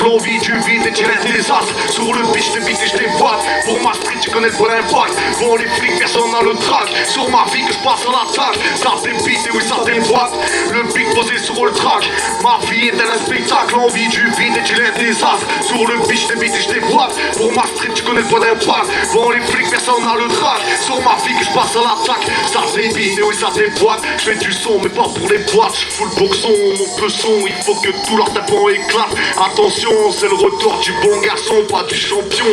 l'envie du vide et tu laisses des désastres. Sur le pitch, je te bite et je t'éboîte. Pour ma street, tu connais le bon impact. Bon, les flics, personne n'a le track. Sur ma vie que je passe à l'attaque. Ça t'ébite et oui, ça t'éboîte. Le pic posé sur le track. Ma vie est un spectacle. L'envie du vide et tu laisses des désastres. Sur le pitch, je te bite et je t'éboîte. Pour ma street, tu connais le bon impact. Bon, les flics, personne n'a le track. Sur ma vie que je passe à l'attaque. Ça t'ébite et oui, ça t'éboîte. Je fais du son, mais pas pour les boîtes. Je fous le boxon, mon peçon. Il faut que tout leur tapant éclate. Attention, c'est le retour du bon garçon, pas du champion.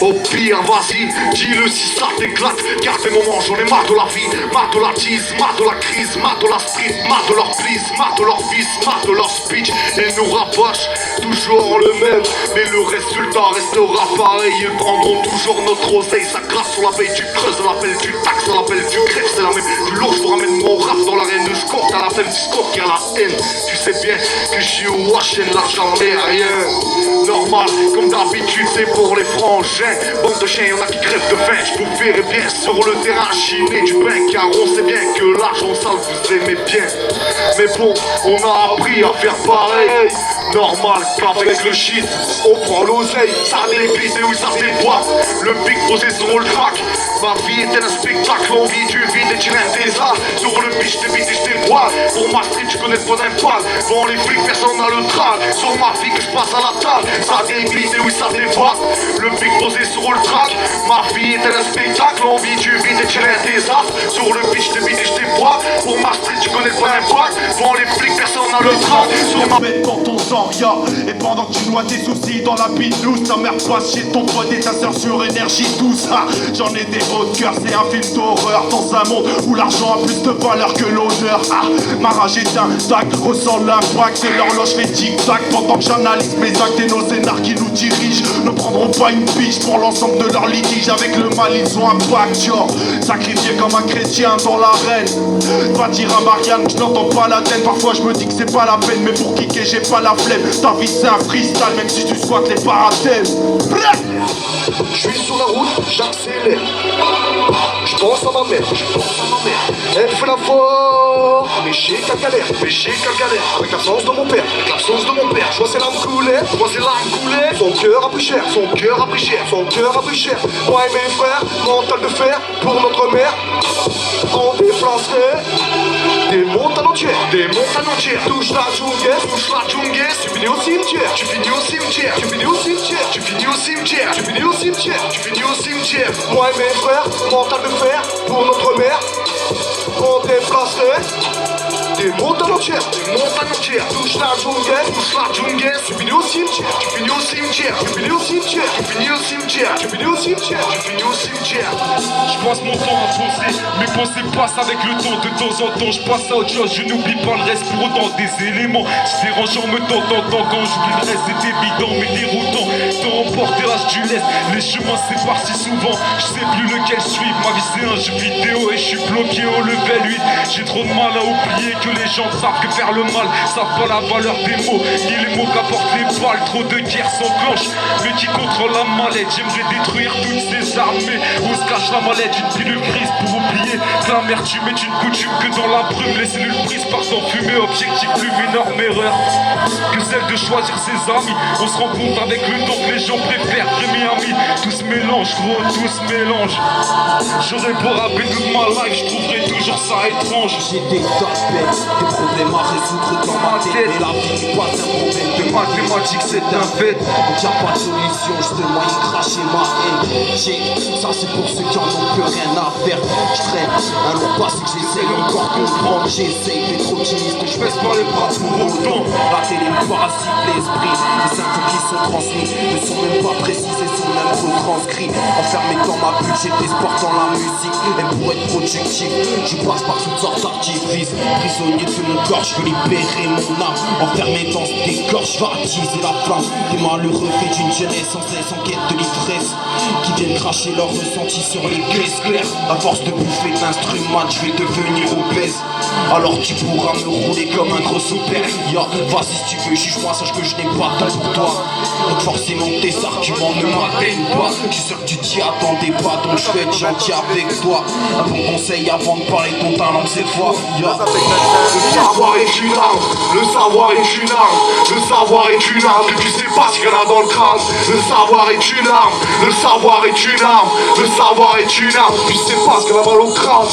Au pire, vas-y, dis-le si ça t'éclate. Car tes moments, j'en ai marre de la vie, marre de la tease, marre de la crise, marre de la street, marre de leur please, marre de leur fils, marre de leur speech. Ils nous rabâchent toujours le même, mais le résultat restera pareil. Ils prendront toujours notre oseille, ça grasse sur la veille du creuse, à l'appel du taxe, à l'appel du greffe, c'est la même. Du lourd, je vous ramène mon rap dans l'arène de score, t'as la flemme du score qui a la haine. Tu sais bien que je suis au wash et l'argent n'est rien. Normal, comme d'habitude, c'est pour les frangins. Bande de chiens, y'en a qui crèvent de faim. Je vous verrai bien sur le terrain chiner du pain, car on sait bien que l'argent sale vous aimez bien. Mais bon, on a appris à faire pareil. Normal, qu'avec le shit, on prend l'oseille. Ça débite et oui, ça déboîte. Le pic posé sur le track. Ma vie est un spectacle, l'envie du vide et tu laisses des as. Sur le pitch, je t'ébite et je t'éboîte. Pour ma street, tu connais le bon impact. Bon, les flics, personne n'a le track. Sur ma vie que je passe à la table. Ça débite et oui, ça déboîte. Le pic posé sur le track. Ma vie est un spectacle, l'envie du vide et tu laisses des as. Sur le pitch, je t'ébite et je t'éboîte. Pour ma street, tu connais le bon impact. Bon, les flics, personne n'a le track. Sur ma vie dans ton sang, ya. Et pendant que tu noies tes soucis dans la bidouze, ta mère passe chez ton pote et ta soeur sur énergie douce. J'en ai des hauts de cœur, c'est un film d'horreur dans un monde où l'argent a plus de valeur que l'honneur. Ma rage est intacte, ressent l'impact de l'horloge fait tic-tac. Pendant que j'analyse mes actes et nos énarques qui nous dirigent ne prendront pas une biche pour l'ensemble de leur litige. Avec le mal ils ont un pacte, yo. Sacrifié comme un chrétien dans l'arène. Va dire à Marianne, je n'entends pas la tête. Parfois je me dis que c'est pas la peine, mais pour kicker j'ai pas la flemme. Ta vie c'est un freestyle, même si tu squattes les paratèmes. Je suis sur la route, j'accélère. Je pense à ma mère, Elle fait la fort, mais chez qu'à galère, avec l'absence de mon père, Je vois ses larmes couler, Son cœur a pris cher, Moi et mes frères, mental de fer pour notre mère. On déplacerait des montagnes entières, touche la jungle, tu finis au cimetière, Moi et mes frères, mental de fer pour notre mère. On déplacerait des montagnes entières, touche la jungle, tu finis au cimetière, Je passe mon temps à penser, mes pensées passent avec le temps. De temps en temps je passe à autre chose, je n'oublie pas le reste. Pour autant des éléments, c'est dérangeant me temps quand j'oublie le reste. C'est évident mais déroutant de remporter l'âge du lest. Les chemins séparent si souvent, je sais plus lequel suivre. Ma vie c'est un jeu vidéo et je suis bloqué au level 8. J'ai trop de mal à oublier que les gens savent que faire le mal savent pas la valeur des mots, ni les mots qu'apportent les balles. Trop de guerres s'enclenchent, mais qui contrôle la mallette? J'aimerais détruire toutes ces armées où se cache la mallette. Une pilule grise pour oublier que l'amertume est une coutume, que dans la brume les cellules prises partent en fumée. Objectif plus énorme erreur que celle de choisir ses amis. On se rend compte avec le temps que les gens préfèrent Miami. Tout se mélange gros, tout se mélange. J'aurais beau rapper toute ma life, je trouverais toujours ça étrange. J'ai des tas de peines, des problèmes à résoudre dans ma tête. Mais la vie n'est pas un problème de mathématiques, c'est un fait. Donc y'a pas de solution, je te moyen de cracher ma haine. Ça c'est pour ceux qui en ont plus rien à faire. Je traîne un long passé que j'essaye encore de comprendre. J'essaye d'être trop optimiste, je baisse pas les bras pour autant. La télé me parasite l'esprit. Les infos qui sont transmis ne sont même pas précisées, sont même retranscrits. Enfermé dans ma bulle, j'ai des sports dans la musique. Et pour être productif, je passe par toutes sortes d'artifices. Prisonnier de mon corps, je veux libérer mon âme. Enfermé dans ce décor, je vais attiser la flamme. Des malheureux faits d'une jeunesse sans cesse en quête de l'ivresse, qui viennent cracher leur ressenti sur les caisses claires. À force de bouffer de l'instrument, je vais devenir obèse. Alors tu pourras me rouler comme un gros super. Yo, vas-y si tu veux, juge-moi, sache que je n'ai pas de temps pour toi. Donc forcément tes arguments ne m'atteignent pas. Je suis sûr que tu t'y attendais pas, donc je vais être gentil avec toi. Un bon conseil avant de parler de ton talent cette fois. Le savoir est une arme, le savoir est une arme, le savoir est une arme, que tu sais pas ce qu'il y en a dans le crâne. Le savoir est une arme, le savoir est une arme, le savoir est une arme, tu sais pas ce qu'il y en a mal au crâne.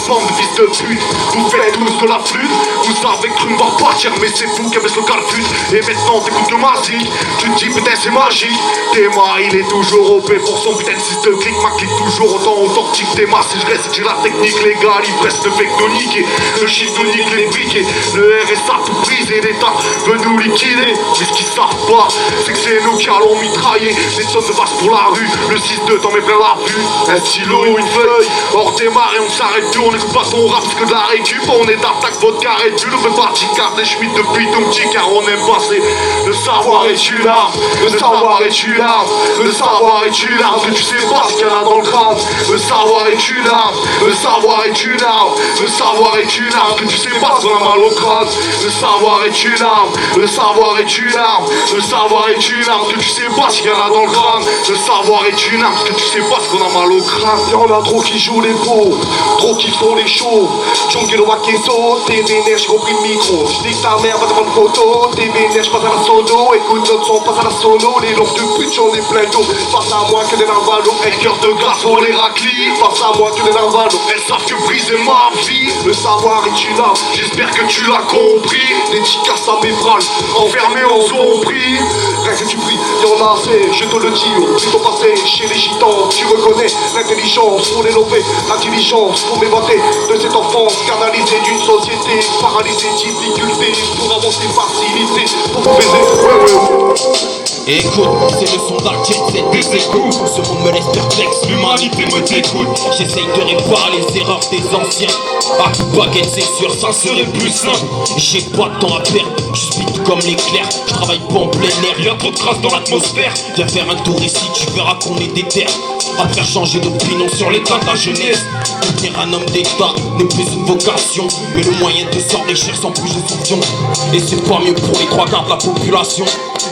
Bande de fils de pute, vous faites tous de la flûte, vous savez que tu ne vas partir, mais c'est vous qui avez ce calfut. Et maintenant t'écoutes que ma zik, tu te dis putain c'est magique. Théma il est toujours OP pour son putain de 6 de clic, ma clique toujours autant authentique. Théma si je reste, j'ai la technique légale, il reste le bec de niquer, le shit de nique les briquets, le RSA tout brisé, l'État veut nous liquider. Mais ce qu'ils savent pas, c'est que c'est nous qui allons mitrailler des tonnes de vaches pour la rue, le 6-2 t'en mets plein la vue. Un stylo, une feuille, hors démarre et on s'arrête plus, on écoute pas ton rap, c'est que de la récup, on est d'attaque, votre carré, tu ne fais pas ticard des schmitts depuis ton petit car on aime passer. Le savoir est une arme, le savoir est une arme, le savoir est une arme, que tu sais pas ce qu'il y en a dans le crâne. Le savoir est une arme, le savoir est une arme, le savoir est une arme, que tu sais pas ce qu'on a mal au crâne. Le savoir est une arme, le savoir est une arme, le savoir est une arme, que tu sais pas ce qu'il y en a dans le crâne. Le savoir est une arme, que tu sais pas ce qu'on a mal au crâne. Y'en a trop qui jouent les beaux, trop qui font les shows. Jungle au Wakeso, t'es vénère, j'ai compris le micro. J'dis que ta mère va te prendre photo, t'es vénère, j'passe à la sono. Écoute notre son, passe à la sono. Les longues de pute, j'en ai plein d'eau. Face à moi que des narvalos, elles cœur de glace pour les raclis. Face à moi que des narvalos, elles savent que briser ma vie. Le savoir est une arme, j'espère que tu l'as compris. Dédicace à mes phrases, enfermés en zombie. Reste que tu pries, y'en a assez, je te le dis. Oublie ton passé, chez les gitans, tu reconnais l'intelligence pour l'élever, l'intelligence pour m'évader de cette enfance canalisée d'une société paralysée, difficulté pour avancer, facilité pour baiser. Écoute, c'est le son d'un jet set des échos. Ce monde me laisse perplexe, l'humanité me dégoûte. J'essaye de réparer les erreurs des anciens. À coup de baguette, c'est sûr, ça serait plus simple. J'ai pas de temps à perdre, je speed comme l'éclair. Je travaille pas en plein air, y'a trop de traces dans l'atmosphère. Viens faire un tour ici, tu verras qu'on est déter. À faire changer d'opinion sur l'état de ta jeunesse. Devenir un homme d'état n'est plus une vocation, mais le moyen de s'enrichir sans bouger son pion. Et c'est pas mieux pour les 3/4 de la population.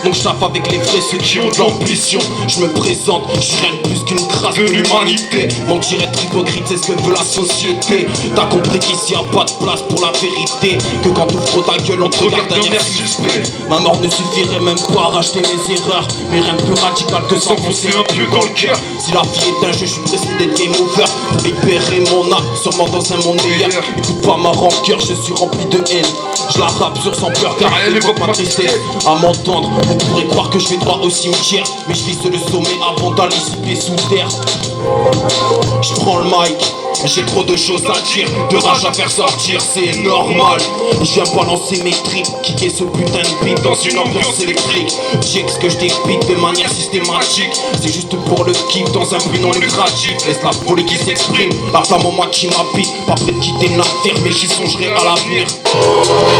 Donc je tape avec les vrais, ceux qui ont de l'ambition. Je me présente, je suis rien de plus qu'une crasse de l'humanité. Mentir, être hypocrite, c'est ce que veut la société. T'as compris qu'ici y'a pas de place pour la vérité, que quand t'ouvres ta gueule on te regarde d'un air suspect. Ma mort ne suffirait même pas à racheter mes erreurs, mais rien de plus radical que s'enfoncer un pieu dans le cœur. Si la vie est un jeu, je suis pressé d'être game over pour libérer mon âme, sûrement dans un monde meilleur. Écoute pas ma rancœur, je suis rempli de haine. Je la rappe sur sans peur car elle évoque ma tristesse. À m'entendre, on pourrait croire que je vais droit au cimetière, mais je vise le sommet avant d'aller sous pied sous terre. Je prends le mic, j'ai trop de choses à dire, de rage à faire sortir, c'est normal. Je viens balancer mes tripes, kicker ce putain de beat dans une ambiance électrique. Check ce que je t'explique de manière systématique, c'est juste pour le kiff dans un but non lucratif. Laisse la folie qui s'exprime, la femme en moi qui m'habite, pas prêt de quitter la terre, mais j'y songerai à l'avenir.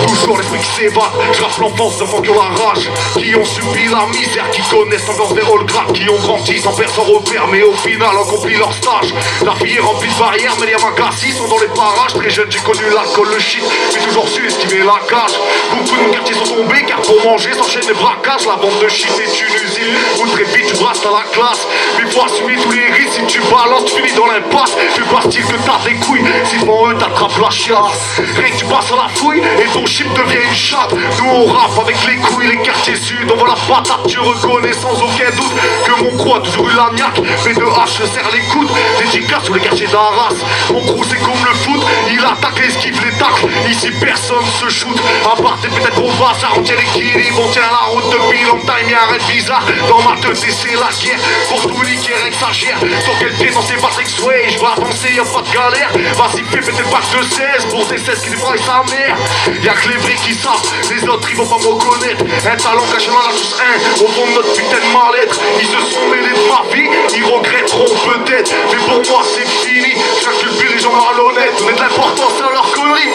Toujours l'esprit qui s'évade, je rappe l'enfance devant que la rage. Qui ont subi la misère, qui connaissent encore des rôles graves, qui ont grandi sans perdre sans repère, mais au final accompli leur stage. La vie est remplie de barrières, mais les Yamakasi sont dans les parages. Très jeune j'ai connu l'alcool, le shit, j'ai toujours su estimer la cage. Beaucoup de nos quartiers sont tombés, car pour manger s'enchaînent les braquages. La bande de shit est une usine, où très vite tu brasses à la classe. Mais faut assumer tous les risques, si tu balances tu finis dans l'impasse. Fais pas style que t'as des couilles, si devant eux t'attrapes la chiasse. Rien que tu passes à la fouille, et ton chip devient une chatte. Nous on rappe avec les couilles, les quartiers sud, on voit la patate. Tu reconnais sans aucun doute que mon crew a toujours eu la niaque. B2H se serre les coudes, dédicace sur les quartiers d'Arras. Mon crew c'est comme le foot, il attaque, esquive les tacles. Ici personne se shoot, à part t'es peut-être au bazar. On tient l'équilibre, on tient la route depuis long time. Y'a un rêve bizarre, dans ma tête c'est la guerre. Pour tout niquer, rien que ça gère. Sur quel pied dans ces Patrick Sway, je vais avancer, y'a pas de galère. Vas-y fais péter le bac de 16, pour ces 16 qui défraient sa mère. Y'a que les vrais qui savent, les autres ils vont pas me reconnaître. Un talent caché dans la tous un, au fond de notre putain de mal-être. Ils se sont mêlés de ma vie, ils regretteront peut-être, mais pour moi c'est fini. Je calcule plus les gens malhonnêtes, mais de l'importance à leur connerie.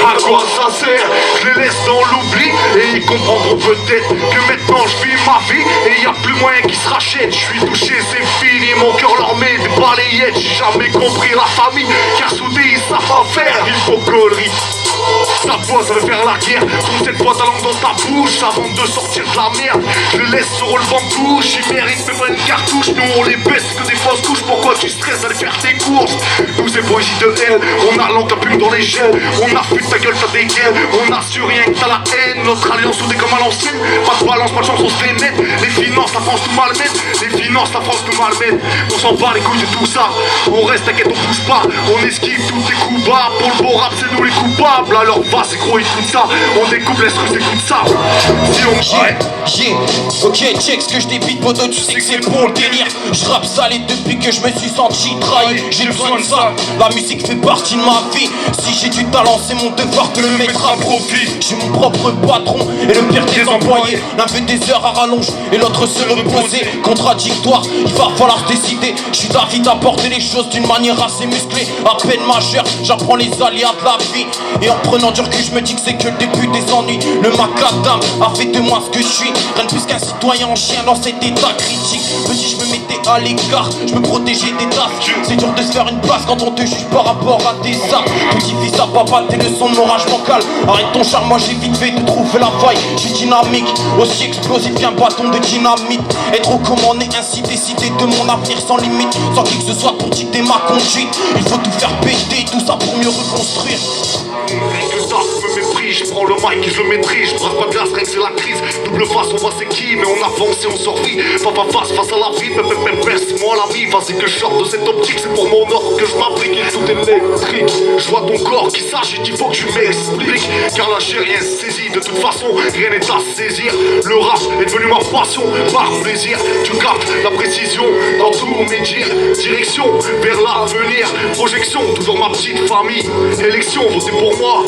À quoi ça sert? Je les laisse dans l'oubli et ils comprendront peut-être que maintenant je vis ma vie et y a plus moyen qu'ils se rachètent. Je suis touché, c'est fini, mon cœur leur met des balayettes. J'ai jamais compris la famille, car soudés ils savent en faire. Il faut que le rythme Sa voix ça veut faire la guerre. Trouve cette boîte à langue dans ta bouche avant de sortir de la merde. Je le laisse sur le banc de touche. Il mérite même pas une cartouche. Nous on les baisse que des fausses couches. Pourquoi tu stresses à aller faire tes courses? Nous c'est poésie de haine. On a l'encapule dans les gènes. On a fui de ta gueule, t'as des gaines. On a su rien que t'as la haine. Notre alliance soudée comme à l'ancienne. Pas de balance, pas de chance, on se les met. Les finances, la France nous malmène. Les finances, la France nous malmène. On s'en bat les couilles de tout ça. On reste, t'inquiète, on bouge pas. On esquive tous tes coups bas. Pour le beau rap, c'est nous les coupables. Alors va, c'est gros, ils foutent ça. On découpe, laisse russes écoute ça. Si on Ok, check ce que je débite, poteau, tu sais que c'est pour le délire. Je rappe salé depuis que je me suis senti trahi. J'ai besoin de ça, la musique fait partie de ma vie. Si j'ai du talent, c'est mon devoir de le mettre à profit. J'ai mon propre patron et le pire des employés. L'un fait des heures à rallonge et l'autre se reposer. Contradictoire, il va falloir décider. Je suis d'avis d'apporter les choses d'une manière assez musclée. À peine majeure, j'apprends les aléas de la vie. Et en prenant du recul, je me dis que c'est que le début des ennuis. Le macadam a fait de moi ce que je suis. Rien de plus qu'un citoyen en chien dans cet état critique. Petit, je me mettais à l'écart, je me protégeais des tasses. C'est dur de se faire une place quand on te juge par rapport à tes actes. Petit-fils à papa, tes leçons de morage mental. Arrête ton charme, moi j'ai vite fait de trouver la faille. Je suis dynamique, aussi explosif qu'un bâton de dynamite. Être au commandé, ainsi décider de mon avenir sans limite. Sans qui que ce soit pour dicter ma conduite. Il faut tout faire péter, tout ça pour mieux reconstruire. Rien que ça, je me méprise, je prends le mic et je le maîtrise. Je brasse pas de glace, rien que c'est la crise. Double face, on voit c'est qui, mais on avance et on survit. Pas face à la vie, baisse-moi l'ami. Vas-y que je sorte de cette optique, c'est pour mon or que je m'applique. Tout est électrique, je vois ton corps qui s'agite, il faut que tu m'expliques. Car là j'ai rien saisi, de toute façon, rien n'est à saisir. Le rap est devenu ma passion, par plaisir. Tu captes la précision dans tous mes dires. Direction vers l'avenir, projection, toujours ma petite famille. Élection, votez pour moi,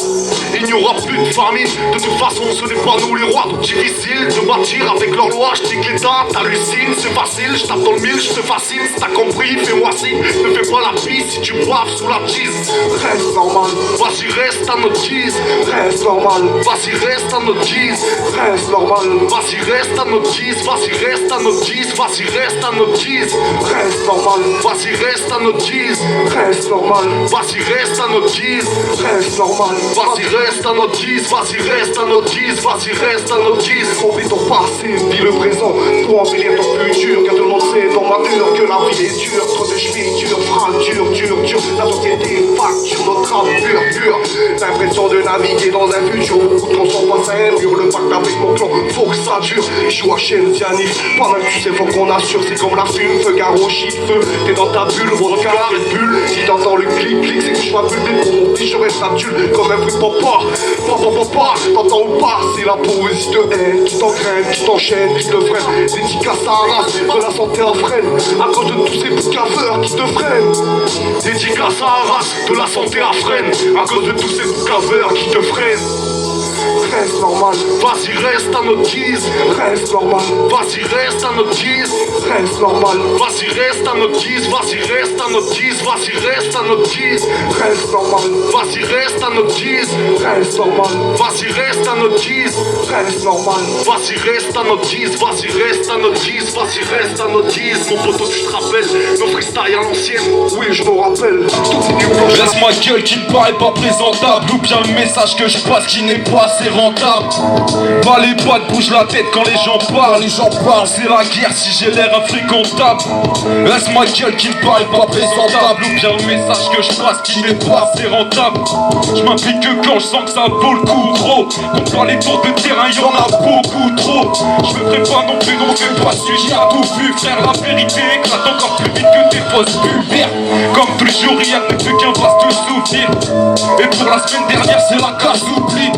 il n'y aura plus de famine. De toute façon, ce n'est pas nous les rois. Donc difficile de bâtir avec leur loi. Je dis que l'état, t'hallucines, c'est facile. Je tape dans le mille, je te fascine. Si t'as compris, fais-moi signe. Ne fais pas la pisse si tu baves sous la tease. Reste normal, vas-y reste à notre guise. Reste normal, vas-y reste à notre guise. Reste normal, vas-y reste à notre guise. Vas-y reste à notre guise. Vas-y reste à notre guise. Reste normal, vas-y reste à notre guise. Reste normal, vas-y reste à notre guise. Reste normal, vas-y reste à notre guise. Vas-y reste à notre guise. Vas-y reste à notre guise. Oublie ton passé, vis le présent pour embellir ton futur. Car tout le monde sait dans ma mur que la vie est dure. Trop de chevilles dures, fracture, dur. La société facture notre âme pure. L'impression de naviguer dans un futur. Beaucoup de tronçons passent à un mur. Le pacte avec mon clan, faut que ça dure. Joue à chaîne, Dianis. Toi-même tu sais, faut qu'on assure. C'est comme la fume, feu, garo, shit, feu. T'es dans ta bulle, bon donc à la Red Bull. Si t'entends le clic, c'est que je m'appelle des pour mon petit, je reste adulte comme un fruit papa. T'entends ou pas, c'est la poésie de haine qui t'engraine, qui t'enchaîne, qui te freine. Dédicace à Arras, de la santé à freine. À cause de tous ces boucaveurs qui te freinent. Dédicace à Arras, de la santé à freine. À cause de tous ces boucaveurs qui te freinent. Reste normal, vas-y reste à notre guise. Reste normal, vas-y reste à notre guise. Reste normal, vas-y reste à notre guise. Vas-y reste à notre guise. Vas-y reste à notre guise. Reste normal, vas-y reste à notre guise. Reste normal, vas-y reste à notre guise. Reste normal, vas-y reste à notre guise. Vas-y reste à notre guise. Vas-y reste à notre guise. Mon poteau tu te rappelles nos freestyles à l'ancienne. Oui je me rappelle. Laisse ma gueule qui me paraît pas présentable. Ou bien le message que je passe qui n'est pas assez rentable. Pas les pattes, bouge la tête quand les gens parlent. C'est la guerre si j'ai l'air infréquentable. Laisse ma gueule qui me paraît pas présentable. Ou bien le message que je passe qui n'est pas assez rentable. Je m'implique que quand je sens que ça vaut le coup trop. Contre pas les tours de terrain, y'en a beaucoup trop. Je me ferai pas non plus, non fais pas sujet à tout vu. Frère, la vérité éclate encore plus vite que tes fausses pubères. Comme toujours, rien ne fait qu'un vaste souvenir. Et pour la semaine dernière, c'est la casse oublie.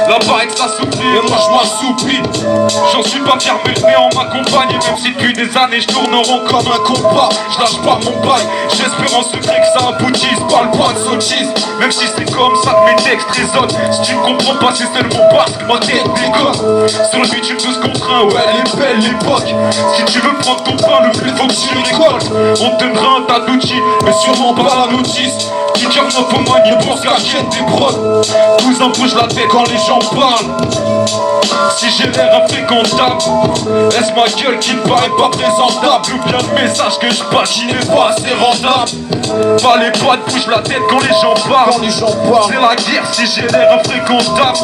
Là-bas, avec sa souffle, et moi je m'assoupis. J'en suis pas fier, mais je mets en m'accompagne. Et même si depuis des années je tourne en rond comme un compas, je lâche pas mon bail. J'espère en secret que ça aboutisse. Parle pas de sottise, même si c'est comme ça que mes textes résonnent. Si tu ne comprends pas, c'est seulement parce que ma tête déconne. Sur le bitume tous contre un, ouais, elle est belle l'époque. Si tu veux prendre ton pain, le plus faut que tu récoltes. On te donnera un tas d'outils, mais sûrement pas la notice. Qui tire neuf au manier pour se cacher des prods. Cousin bouge la tête quand les gens parlent. Si j'ai l'air infréquentable, laisse ma gueule qui ne paraît pas présentable. Ou bien le message que je passe qui n'est pas assez rentable. Pas les potes, bouge la tête quand les gens parlent. C'est la guerre si j'ai l'air infréquentable.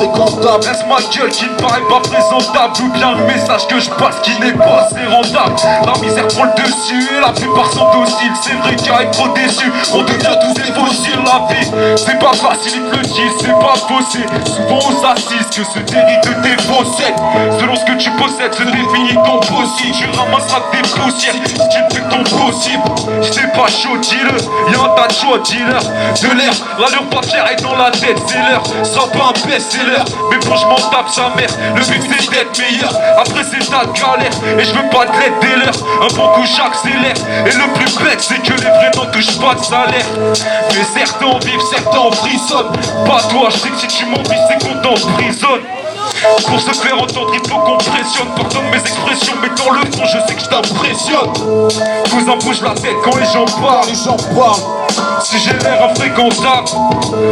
Laisse ma gueule qui ne paraît pas présentable. Ou bien le message que je passe qui n'est pas assez rentable. La misère prend le dessus et la plupart sont dociles. C'est vrai qu'à être trop déçu, on devient tous des fossiles. La vie, c'est pas facile, ils te le disent, c'est pas faussé. Souvent aux assises que se dérite de tes faussettes. Selon ce que tu possèdes, se définit ton possible. Tu ramasseras tes poussières si tu ne fais ton possible. J'étais pas chaud, dis-le, y'a un tas de choix, dis-leur. De l'air, l'allure papière est dans la tête, c'est l'heure. Sera pas un best-seller, mais bon je m'en tape sa mère. Le but c'est d'être meilleur, après c'est ta galère. Et je veux pas de l'aide des leurs, un bon coup j'accélère. Et le plus bête c'est que les vrais n'en touchent pas de salaire. Mais certains en vivent, certains en frissonnent. Pas toi, je sais que si tu m'envies c'est qu'on t'emprisonne. Pour se faire entendre il faut qu'on pressionne. Pardonne mes expressions mais dans le fond je sais que je t'impressionne. Cousin bouge la tête quand les gens parlent. Si j'ai l'air infréquentable,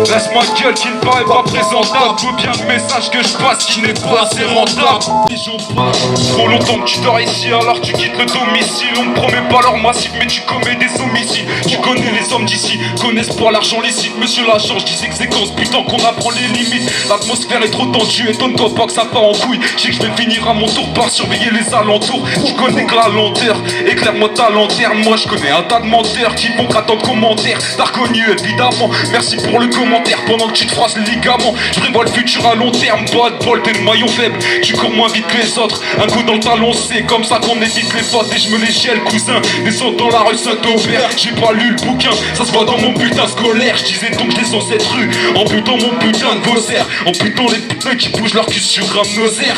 laisse ma gueule qui ne paraît pas présentable. Ou bien le message que je passe qui n'est pas assez rentable. Les gens parlent. Trop longtemps que tu dors ici alors tu quittes le domicile. On me promet pas l'or massif mais tu commets des homicides. Tu connais les hommes d'ici, connaissent pas l'argent licite. Monsieur l'agent, je disais que c'est quand ce putain qu'on apprend les limites. L'atmosphère est trop tendue, étonne-toi pas que ça part en couille. Je sais que je vais finir à mon tour par surveiller les alentours. Tu connais que la lenteur, éclaire-moi ta lanterne. Moi je connais un tas de menteurs qui vont gratter en commentaire. T'as reconnu évidemment, merci pour le commentaire. Pendant que tu te froisses le ligament, je prévois le futur à long terme. Pas de bol, t'es le maillon faible, tu cours moins vite que les autres. Un coup dans le talon, c'est comme ça qu'on évite les fautes. Et je me les gèle cousin, descends dans la rue Saint-Aubert. J'ai pas lu le bouquin, ça se voit dans mon putain scolaire. Je disais donc je les sens cette rue, en butant mon putain de faussaire. En putant les putains qui bougent leur cul sur un nosaire.